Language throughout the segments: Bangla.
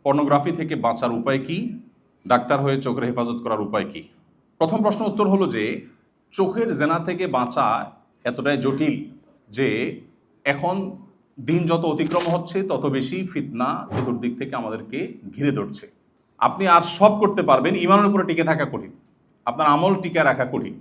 পর্নোগ্রাফি থেকে বাঁচার উপায় কি? ডাক্তার হয়ে চোখের হেফাজত করার উপায় কি? প্রথম প্রশ্ন উত্তর হলো যে চোখের জেনা থেকে বাঁচা এতটাই জটিল যে এখন দিন যত অতিক্রম হচ্ছে তত বেশি ফিতনা চতুর্দিক থেকে আমাদেরকে ঘিরে ধরছে। আপনি আর সব করতে পারবেন, ইমানের উপরে টিকে থাকা কঠিন, আপনার আমল টিকে রাখা কঠিন।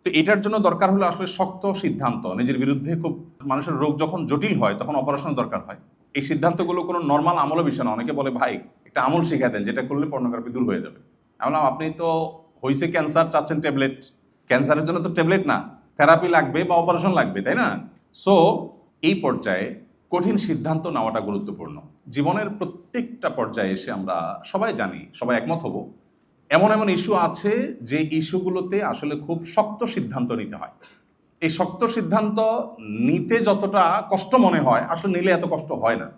তো এটার জন্য দরকার হলো আসলে শক্ত সিদ্ধান্ত নিজের বিরুদ্ধে। খুব মানুষের রোগ যখন জটিল হয় তখন অপারেশন দরকার হয়। এই সিদ্ধান্তগুলো কোনো নর্মাল আমলের বিষয় না। অনেকে বলে ভাই একটা আমল শিখা দেন যেটা করলে পর্নোগ্রাফি দূর হয়ে যাবে। আমি বললাম আপনি তো হয়েছে ক্যান্সার, চাচ্ছেন ট্যাবলেট। ক্যান্সারের জন্য তো ট্যাবলেট না, থেরাপি লাগবে বা অপারেশন লাগবে, তাই না? সো এই পর্যায়ে কঠিন সিদ্ধান্ত নেওয়াটা গুরুত্বপূর্ণ। জীবনের প্রত্যেকটা পর্যায়ে এসে আমরা সবাই জানি, সবাই একমত হব, এমন এমন ইস্যু আছে যে ইস্যুগুলোতে আসলে খুব শক্ত সিদ্ধান্ত নিতে হয়। এই শক্ত সিদ্ধান্ত নিতে যতটা কষ্ট মনে হয় আসলে নিলে এত কষ্ট হয় না।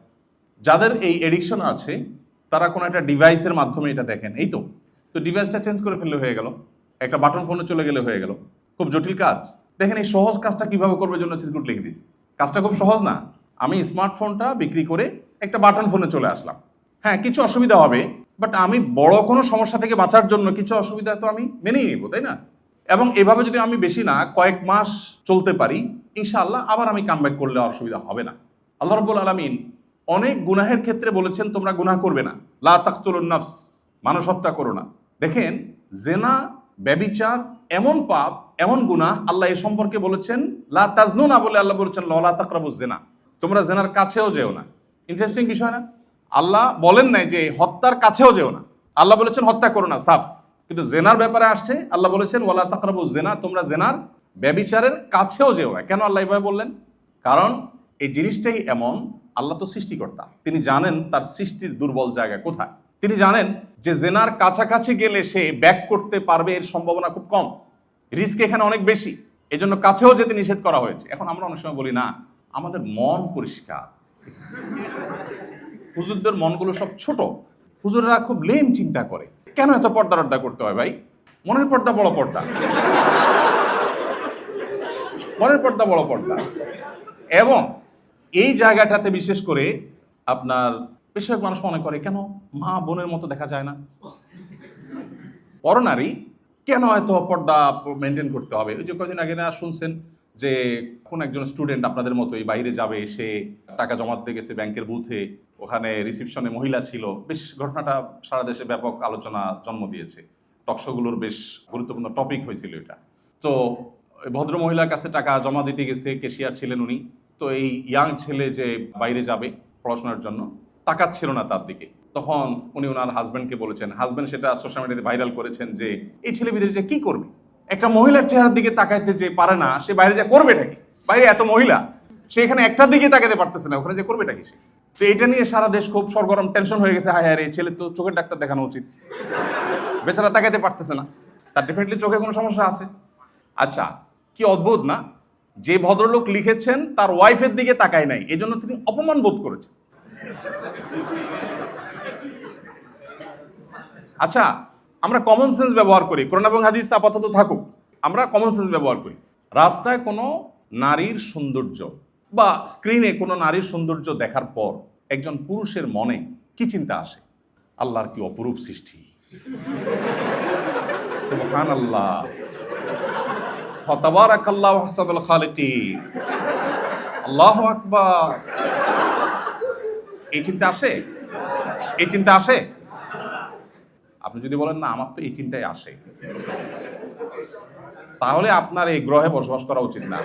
যাদের এই এডিকশন আছে তারা কোনো একটা ডিভাইসের মাধ্যমে এটা দেখেন, এই তো ডিভাইসটা চেঞ্জ করে ফেললে হয়ে গেল, একটা বাটন ফোনে চলে গেলে হয়ে গেল। খুব জটিল কাজ। দেখেন এই সহজ কাজটা কিভাবে করবে জন্য সিকিউরিটি লিখে দিয়েছি। কাজটা খুব সহজ না। আমি স্মার্টফোনটা বিক্রি করে একটা বাটন ফোনে চলে আসলাম। হ্যাঁ, কিছু অসুবিধা হবে, বাট আমি বড় কোনো সমস্যা থেকে বাঁচার জন্য কিছু অসুবিধা তো আমি মেনেই নিব, তাই না? এবং এভাবে যদি আমি বেশি না কয়েক মাস চলতে পারি, ইনশাআল্লাহ আবার আমি কামব্যাক করলে অসুবিধা হবে না। আল্লাহ রাব্বুল আলামিন অনেক গুনাহের ক্ষেত্রে বলেছেন তোমরা গুনাহ করবে না, লা তাকতুলুন নাফস, মানুষ হত্যা করো না। দেখেন জেনা, ব্যভিচার এমন পাপ, এমন গুনাহ, আল্লাহ এ সম্পর্কে বলেছেন লা তাজনুনা বলে আল্লাহ বলেছেন লা তাকরাবুজ জিনা, তোমরা জেনার কাছেও যেও না। ইন্টারেস্টিং বিষয় না? আল্লাহ বলেন নাই যে হত্যার কাছেও যেও না, আল্লাহ বলেছেন হত্যা করো না, সাফ। কিন্তু জেনার ব্যাপারে আসছে আল্লাহ বলেছেন ওয়ালা তাকরাবুজ জিনা, তোমরা জেনার, ব্যভিচারের কাছেও যেও না। কেন আল্লাহ এভাবে বললেন? কারণ এই জিনিসটাই এমন, আল্লাহ তো সৃষ্টিকর্তা, তিনি জানেন তার সৃষ্টির দুর্বল জায়গা কোথায়। তিনি জানেন যে জেনার কাছাকাছি গেলে সে ব্যাক করতে পারবে এর সম্ভাবনা খুব কম, রিস্ক এখানে অনেক বেশি, এজন্য কাছেও যেতে নিষেধ করা হয়েছে। এখন আমরা অনেক সময় বলি না আমাদের মন পরিষ্কার, হুজুরদের মনগুলো সব ছোট, হুজুররা খুব লেম চিন্তা করে। কেন এত পর্দা রর্দা করতে হয় ভাই? মনের পর্দা বড় পর্দা, মনের পর্দা বড় পর্দা। এবং এই জায়গাটাতে বিশেষ করে আপনার বেশিরভাগ মানুষ মনে করে কেন মা বোনের মতো দেখা যায় না, পরনারী কেন এত পর্দা মেনটেন করতে হবে? ওই যে কয়েকদিন আগে না শুনছেন যে কোন একজন স্টুডেন্ট আপনাদের মতোই বাইরে যাবে, সে টাকা জমা দিতে গেছে ব্যাংকের বুথে, ওখানে রিসিপশনে মহিলা ছিল। বেশ ঘটনাটা সারা দেশে ব্যাপক আলোচনা জন্ম দিয়েছে, টকশোগুলোর বেশ গুরুত্বপূর্ণ টপিক হয়েছিল এটা। তো ভদ্র মহিলার কাছে টাকা জমা দিতে গেছে, ক্যাশিয়ার ছিলেন উনি। তো এই ইয়াং ছেলে যে বাইরে যাবে পড়াশোনার জন্য তাকাচ্ছিল না তার দিকে। তখন উনি ওনার হাজব্যান্ডকে বলেছেন, হাজব্যান্ড সেটা সোশ্যাল মিডিয়াতে ভাইরাল করেছেন যে এই ছেলে বিদেশে যে কি করবে, একটা মহিলার চেহারার দিকে তাকাইতে যে পারে না সে বাইরে যা করবেটা কি? বাইরে এত মহিলা, সে এখানে একটার দিকে তাকাতে পারতেছে না, ওখানে যে করবেটা কি সে? তো এটা নিয়ে সারা দেশ খুব সরগরম, টেনশন হয়ে গেছে। হায় হায় রে, ছেলে তো চোখের ডাক্তার দেখানো উচিত, বেচারা তাকাইতে পারতেছে না, তার ডেফিনেটলি চোখে কোনো সমস্যা আছে। আচ্ছা, কি অদ্ভুত না, যে ভদ্রলোক লিখেছেন তার ওয়াইফের দিকে তাকায় নাই, এজন্য তিনি অপমান বোধ করেছেন। আচ্ছা, আমরা কমন সেন্স ব্যবহার করি, কোরআন এবং হাদিস আপাতত থাকুক, আমরা কমন সেন্স ব্যবহার করি। রাস্তায় কোনো নারীর সৌন্দর্য বা স্ক্রিনে কোনো নারীর সৌন্দর্য দেখার পর একজন পুরুষের মনে কি চিন্তা আসে? আল্লাহর কি অপরূপ সৃষ্টি, সুবহানাল্লাহ, ফাতাবারাকাল্লাহু আহসানুল খালিকিন, আল্লাহু আকবার। এই চিন্তা আসে? এই চিন্তা আসে? আপনি যদি বলেন না আমার তো এই চিন্তাই আসে, তাহলে আপনার এই গ্রহে বসবাস করা উচিত না।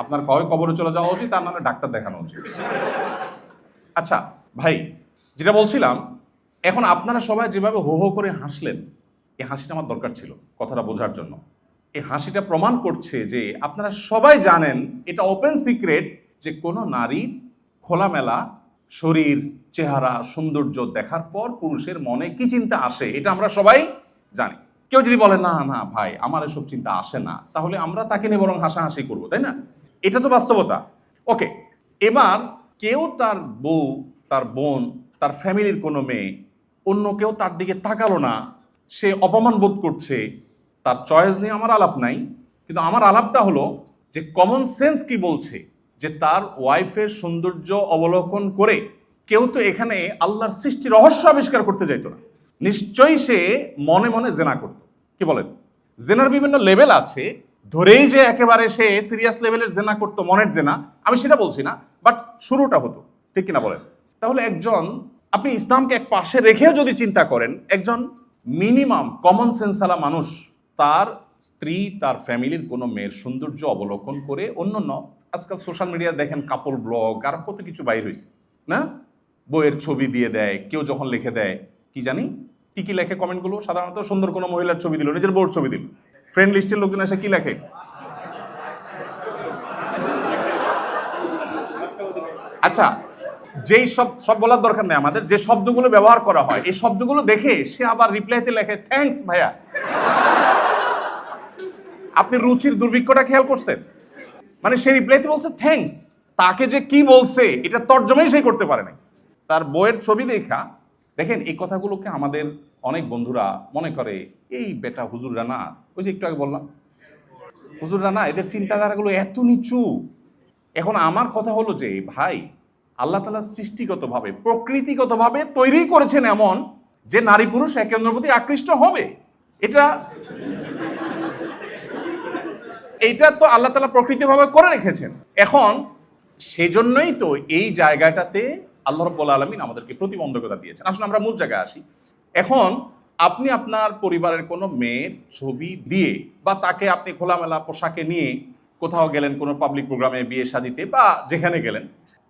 আপনার কবে কবরে চলে যাওয়া উচিত, তার নাহলে ডাক্তার দেখানো উচিত। আচ্ছা ভাই, যেটা বলছিলাম, এখন আপনারা সবাই যেভাবে হো হো করে হাসলেন, এই হাসিটা আমার দরকার ছিল কথাটা বোঝার জন্য। এই হাসিটা প্রমাণ করছে যে আপনারা সবাই জানেন, এটা ওপেন সিক্রেট, যে কোনো নারীর খোলামেলা শরীর, চেহারা, সৌন্দর্য দেখার পর পুরুষের মনে কি চিন্তা আসে এটা আমরা সবাই জানি। কেউ যদি বলে না না ভাই আমার এসব চিন্তা আসে না, তাহলে আমরা তাকে নিয়ে বরং হাসাহাসি করবো, তাই না? এটা তো বাস্তবতা। ওকে, এবার কেউ তার বউ, তার বোন, তার ফ্যামিলির কোনো মেয়ে, অন্য কেউ তার দিকে তাকালো না, সে অপমান বোধ করছে, তার চয়েস নিয়ে আমার আলাপ নাই। কিন্তু আমার আলাপটা হলো যে কমন সেন্স কি বলছে, যে তার ওয়াইফের সৌন্দর্য অবলোকন করে কেউ তো এখানে আল্লাহর সৃষ্টি রহস্য আবিষ্কার করতে যাইতো না, নিশ্চয়ই সে মনে মনে জেনা করত। কি বলেন? জেনার বিভিন্ন লেভেল আছে, ধরেই যে একেবারে সে সিরিয়াস লেভেলের জেনা করতো, মনের জেনা, আমি সেটা বলছি না, বাট শুরুটা হতো। ঠিক কিনা বলেন? তাহলে একজন, আপনি ইসলামকে এক পাশে রেখেও যদি চিন্তা করেন, একজন মিনিমাম কমন সেন্সালা মানুষ তার স্ত্রী, তার ফ্যামিলির কোনো মেয়ের সৌন্দর্য অবলোকন করে, অন্যান্য আজকাল সোশ্যাল মিডিয়া দেখেন কাপল ব্লগ আর কত কিছু বাইর হয়েছে না, বইয়ের ছবি দিয়ে দেয়, কেউ যখন লিখে দেয় কি জানি কি কি লেখে কমেন্টগুলো, সাধারণত সুন্দর কোনো মহিলার ছবি দিল, নিজের বউর ছবি দিল, ফ্রেন্ড লিস্টের লোকজন এসে কি লেখে, আচ্ছা যেই সব বলার দরকার নেই আমাদের, যে শব্দগুলো ব্যবহার করা হয় এই শব্দগুলো দেখে সে আবার রিপ্লাইতে লেখে থ্যাঙ্কস ভাইয়া। আপনি রুচির দুর্ভিক্ষটা খেয়াল করছেন? মানে সে রিপ্লাইতে বলছে থ্যাঙ্কস, তাকে যে কি বলছে এটা তর্জমাই সে করতে পারে নাই, তার বইয়ের ছবি দেখা। দেখেন এই কথাগুলোকে আমাদের অনেক বন্ধুরা মনে করে এই বেটা হুজুররা না, ওই যে একটু আগে বললাম হুজুররা না, এদের চিন্তাধারাগুলো এত নিচু। এখন আমার কথা হলো যে ভাই, আল্লাহ তাআলা সৃষ্টিগতভাবে প্রকৃতিগতভাবে তৈরি করেছেন এমন যে নারী পুরুষ একে অন্যের প্রতি আকৃষ্ট হবে। এইটা তো আল্লাহ তাআলা প্রকৃতিভাবে করে রেখেছেন। এখন সেজন্যই তো এই জায়গাটাতে আল্লাহ রাব্বুল আলামিন আমাদেরকে প্রতিবন্ধকতা দিয়েছেন। আসলে আমরা মূল জায়গায় আসি। এখন আপনি আপনার পরিবারের কোনো মেয়ের ছবি দিয়ে বা তাকে আপনি খোলামেলা পোশাকে নিয়ে কোথাও গেলেন, কোনো পাবলিক প্রোগ্রামে, বিয়ে শাদিতে বা যেখানে গেলেন,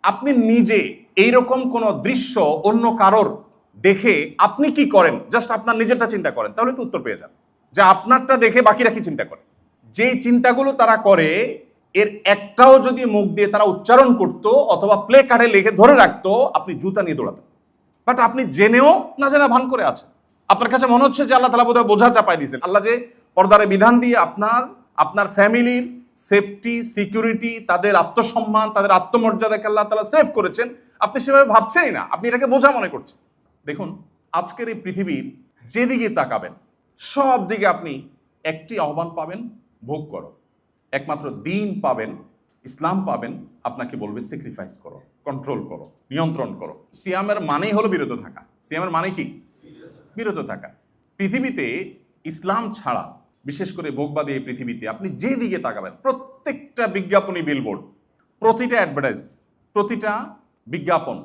আপনি নিজে এইরকম কোনো দৃশ্য অন্য কারোর দেখে আপনি কি করেন, জাস্ট আপনার নিজেরটা চিন্তা করেন, তাহলে তো উত্তর পেয়ে যান। যে আপনারটা দেখে বাকিরা কি চিন্তা করে, যেই চিন্তাগুলো তারা করে এর একটাও যদি মুখ দিয়ে তারা উচ্চারণ করত অথবা প্লে কার্ডে লিখে ধরে রাখতো, আপনি জুতা নিয়ে দৌড়াতেন। বাট আপনি জেনেও না জানা ভান করে আছেন। আপনার কাছে মনে হচ্ছে যে আল্লাহ তাআলা বোধহয় বোঝা চাপাই দিয়েছেন। আল্লাহ যে পর্দারে বিধান দিয়ে আপনার ফ্যামিলির সেফটি, সিকিউরিটি, তাদের আত্মসম্মান, তাদের আত্মমর্যাদাকে আল্লাহ তাআলা সেভ করেছেন, আপনি সেভাবে ভাবছেনই না, আপনি এটাকে বোঝা মনে করছেন। দেখুন আজকের এই পৃথিবীর যেদিকে তাকাবেন সব দিকে আপনি একটি আহ্বান পাবেন, ভোগ করো। একমাত্র দিন পাবেন, ইসলাম পাবেন, আপনাকে বলবে স্যাক্রিফাইস করো, কন্ট্রোল করো, নিয়ন্ত্রণ করো। সিয়ামের মানেই হলো বিরত থাকা। সিয়ামের মানে কি? বিরত থাকা। পৃথিবীতে ইসলাম ছাড়া, বিশেষ করে ভোগবাদী এই পৃথিবীতে আপনি যে দিকে তাকাবেন, প্রত্যেকটা বিজ্ঞাপনী বিলবোর্ড, প্রতিটা অ্যাডভার্টাইজ, প্রতিটা বিজ্ঞাপন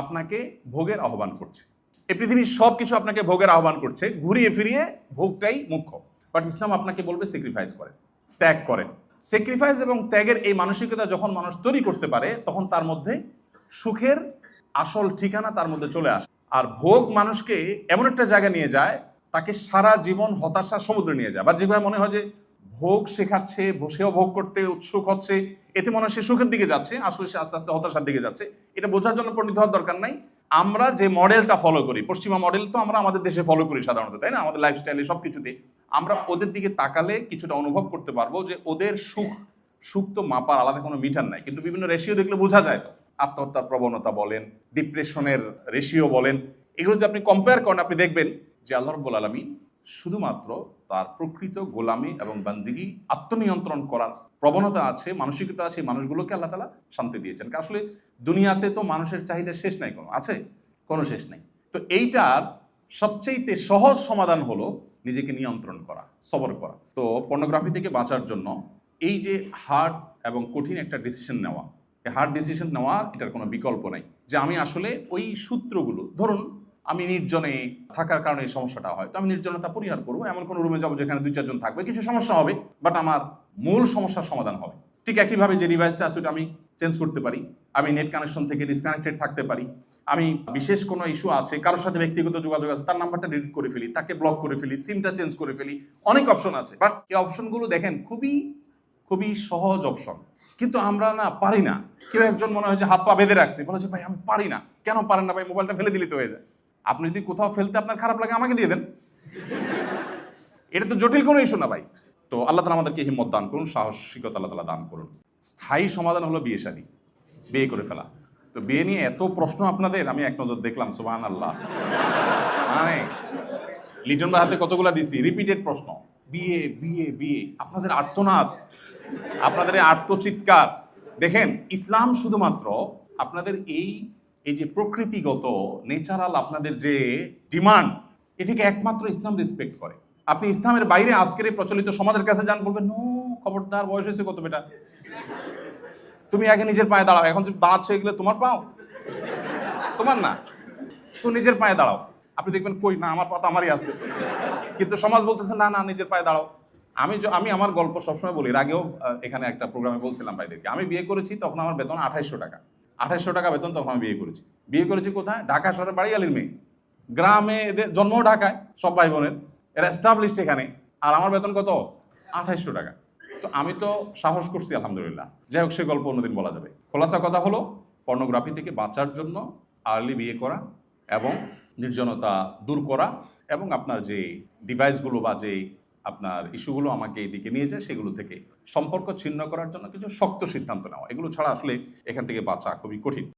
আপনাকে ভোগের আহ্বান করছে। এই পৃথিবীর সব কিছু আপনাকে ভোগের আহ্বান করছে, ঘুরিয়ে ফিরিয়ে ভোগটাই মুখ্য। বাট ইসলাম আপনাকে বলবে স্যাক্রিফাইস করেন, ত্যাগ করেন। স্যাক্রিফাইস এবং ত্যাগের এই মানসিকতা যখন মানুষ তৈরি করতে পারে, তখন তার মধ্যে সুখের আসল ঠিকানা তার মধ্যে চলে আসে। আর ভোগ মানুষকে এমন একটা জায়গায় নিয়ে যায়, তাকে সারা জীবন হতাশার সমুদ্রে নিয়ে যায়। বা যেভাবে মনে হয় যে ভোগ শেখাচ্ছে, সেও ভোগ করতে উৎসুক হচ্ছে, এতে মনে হয় সে সুখের দিকে যাচ্ছে, আসলে সে আস্তে আস্তে হতাশার দিকে যাচ্ছে। এটা বোঝার জন্য পণ্ডিত হওয়ার দরকার নাই। আমরা যে মডেলটা ফলো করি, পশ্চিমা মডেল তো আমরা আমাদের দেশে ফলো করি সাধারণত, তাই না? আমাদের লাইফস্টাইলে সবকিছুতে আমরা ওদের দিকে তাকালে কিছুটা অনুভব করতে পারবো যে ওদের সুখ তো মাপার আলাদা কোনো মিটার নাই, কিন্তু বিভিন্ন রেশিও দেখলে বোঝা যায়। তো আত্মহত্যার প্রবণতা বলেন, ডিপ্রেশনের রেশিও বলেন, এগুলো যদি আপনি কম্পেয়ার করেন, আপনি দেখবেন যে আল্লাহ রাব্বুল আলামিন শুধুমাত্র তার প্রকৃত গোলামি এবং বান্দিগি, আত্মনিয়ন্ত্রণ করার প্রবণতা আছে, মানসিকতা আছে, মানুষগুলোকে আল্লাহ তাআলা শান্তি দিয়েছেন। আসলে দুনিয়াতে তো মানুষের চাহিদা শেষ নাই, কোনো আছে? কোনো শেষ নাই। তো এইটার সবচেয়ে সহজ সমাধান হলো নিজেকে নিয়ন্ত্রণ করা, সবর করা। তো পর্নোগ্রাফি থেকে বাঁচার জন্য এই যে হার্ড এবং কঠিন একটা ডিসিশন নেওয়া, হার্ড ডিসিশন নেওয়ার এটার কোনো বিকল্প নাই। যে আমি আসলে ওই সূত্রগুলো, ধরুন আমি নির্জনে থাকার কারণে এই সমস্যাটা হয়, তো আমি নির্জনতা পরিহার করবো, এমন কোনো রুমে যাবো যেখানে 2-4 জন থাকবে, কিছু সমস্যা হবে, বাট আমার মূল সমস্যার সমাধান হবে। ঠিক একইভাবে যে ডিভাইসটা আছে ওটা আমি চেঞ্জ করতে পারি, আমি নেট কানেকশন থেকে ডিসকানেক্টেড থাকতে পারি, আমি বিশেষ কোনো ইস্যু আছে, কারোর সাথে ব্যক্তিগত যোগাযোগ আছে, তার নাম্বারটা ডিলিট করে ফেলি, তাকে ব্লক করে ফেলি, সিমটা চেঞ্জ করে ফেলি, অনেক অপশন আছে। বাট এই অপশনগুলো দেখেন খুবই খুবই সহজ অপশন, কিন্তু আমরা না পারি না। কেউ একজন মনে হয় যে হাত পা বেঁধে রাখছে, বলে যে ভাই আমি পারি না। কেন পারেন না ভাই? মোবাইলটা ফেলে দিলে তো হয়ে যায়। আপনি যদি কোথাও ফেলতে আপনার খারাপ লাগে, আমাকে দিয়ে দেন, এটা তো জটিল কোনো ইস্যু না ভাই। তো আল্লাহ তাআলা আমাদেরকে হিম্মত দান করুন, সাহসিকতা আল্লাহ তাআলা দান করুন। স্থায়ী সমাধান হলো বিয়ে শাদী, বিয়ে করে ফেলা। তো বিয়ে নিয়ে এত প্রশ্ন আপনাদের, আমি এক নজর দেখলাম, সুবহানাল্লাহ। মানে লিটন ভাই হাতে কতগুলা দিছি, রিপিটেড প্রশ্ন, বিয়ে বিয়ে বিয়ে, আপনাদের আর্তনাদ, আপনাদের এই আর্তচিৎকার। দেখেন ইসলাম শুধুমাত্র আপনাদের এই এই যে প্রকৃতিগত নেচারাল আপনাদের যে ডিমান্ড, এটাকে একমাত্র ইসলাম রেসপেক্ট করে। আপনি ইসলামের বাইরে আজকের এই প্রচলিত সমাজের কাছে যান, বলবেন নো, খবরদার, বয়স হয়েছে কত বেটা, তুমি আগে নিজের পায়ে দাঁড়াও, এখন যে দাঁড়াচ্ছ এগুলো তোমার পাও, তোমার না, সো নিজের পায়ে দাঁড়াও। আপনি দেখবেন কই না, আমার পা তো আমারই আছে, কিন্তু সমাজ বলতেছে না না, নিজের পায়ে দাঁড়াও। আমি আমার গল্প সবসময় বলি, এর আগেও এখানে একটা প্রোগ্রামে বলছিলাম ভাইদেরকে, আমি বিয়ে করেছি তখন আমার বেতন 2800 টাকা। 2800 টাকা বেতন, তখন আমি বিয়ে করেছি কোথায়? ঢাকা শহরের বাড়িয়ালির মেয়ে, গ্রামে, এদের জন্মও ঢাকায়, সব ভাই বোনের, এরা এস্টাবলিশড এখানে, আর আমার বেতন কত? 2800 টাকা। তো আমি তো সাহস করছি আলহামদুলিল্লাহ। যাই হোক, সে গল্প অন্যদিন বলা যাবে। খোলাসা কথা হলো, পর্নোগ্রাফি থেকে বাঁচার জন্য আর্লি বিয়ে করা এবং নির্জনতা দূর করা, এবং আপনার যে ডিভাইসগুলো বা যে আপনার ইস্যুগুলো আমাকে এইদিকে নিয়ে যায়, সেগুলো থেকে সম্পর্ক ছিন্ন করার জন্য কিছু শক্ত সিদ্ধান্ত নেওয়া, এগুলো ছাড়া আসলে এখান থেকে বাঁচা খুবই কঠিন।